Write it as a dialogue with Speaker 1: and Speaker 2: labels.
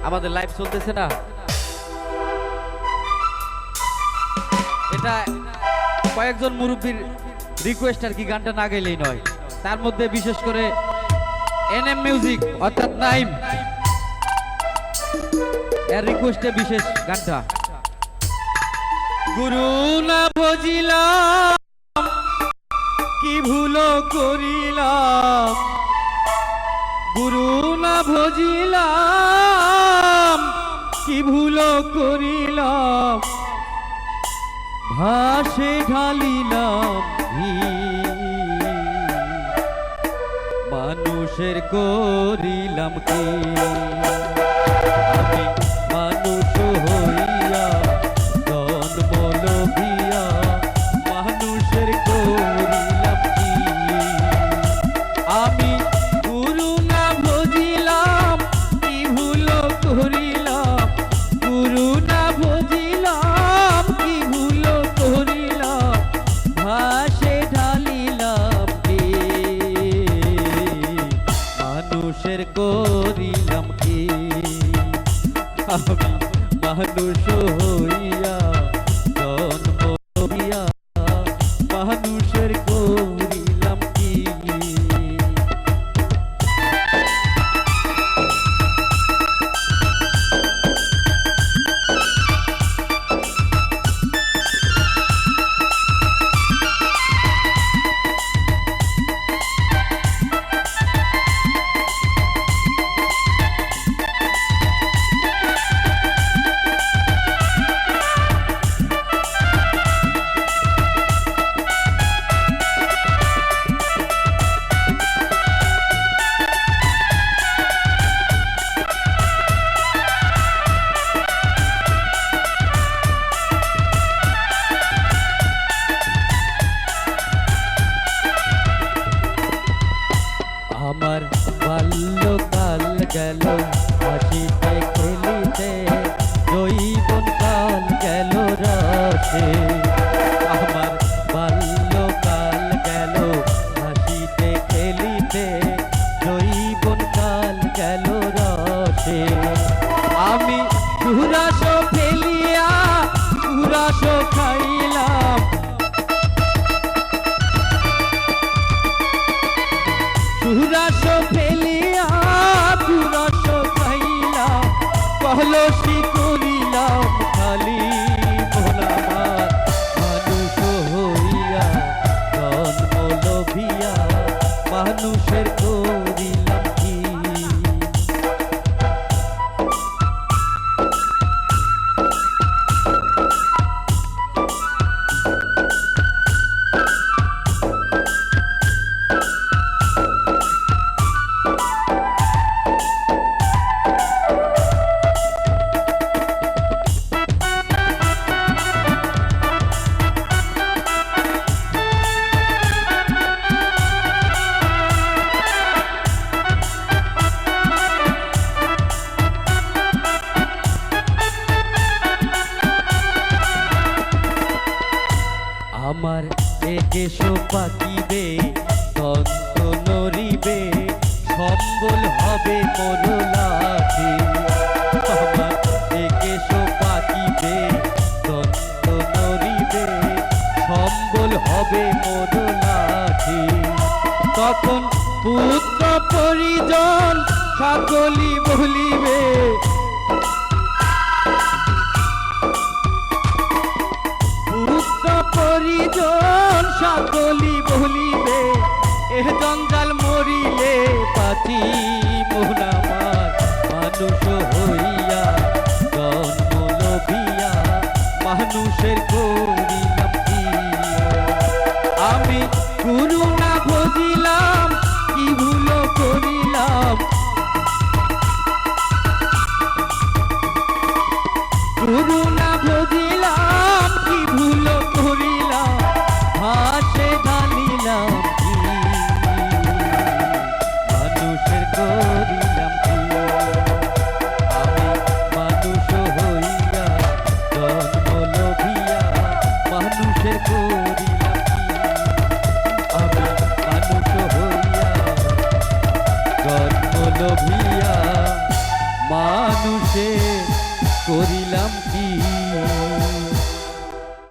Speaker 1: আমাদের লাইভ চলতেছে না, এটা কয়েকজন মুরব্বীর রিকোয়েস্ট আর কি, গানটা না গেলেই নয়। তার মধ্যে বিশেষ করে এনএম মিউজিক অর্থাৎ নাইম এর রিকোয়েস্টে বিশেষ গানটা। গুরু না ভজিলাম কি ভুল করিলাম, গুরু না ভজিলাম কি ভুল করিলাম, ভাসে ঢালিলাম মানুষের করিলাম কি, আমি মানুষ হইয়া জন্ম লভিয়া মানুষের করিলাম কি, আমি গুরু না ভজিলাম কি ভুল করিলাম, গুরু না ভজিলাম কি ভুল করিলাম, ভাসে ঢালিলাম কি মানুষের করিলাম কি, আমি মানুষ হইয়া জন্ম হইয়া মানুষের করিলাম কি। আমার বাল্যকাল গেল হাসিতে খেলিতে, জৈবন কাল গেল রসে, আমার বাল্যকাল গেল হাসিতে খেলিতে, জৈবন কাল গেল রসে, আমি সুরাস ফেলিয়া সুরাস খাইলাম, সুরাস ফেলিয়া সুরাস খাইলাম, কলসি করিলাম খালি মন আমার, মানুষ হইয়া জন্ম লভিয়া মানুষের করিলাম কি। আমার একেশ পাকিবে তন্ত নড়িবে, সম্বল হবে মোর লাঠি, আমার একেশ পাকিবে তন্ত নড়িবে, সম্বল হবে মোর লাঠি, তখন পুত্র পরিজন সকলি বলিবে, পরিজন সকলি বলিবে, এ জঞ্জাল মরিলে পাতি মন আমার, মানুষ হইয়া জন্ম লভিয়া মানুষের করিলাম কি, আমি গুরু না ভজিলাম কি ভুল করিলাম, গুরু না ভজিলাম কি ভুল করিলাম, ভাসে ঢালিলাম কি মানুষের করিলাম কি, আমি মানুষ হইয়া জন্ম লভিয়া মানুষের করিলাম কি, আমি মানুষ হইয়া জন্ম লভিয়া মা মানুষে করিলাম কি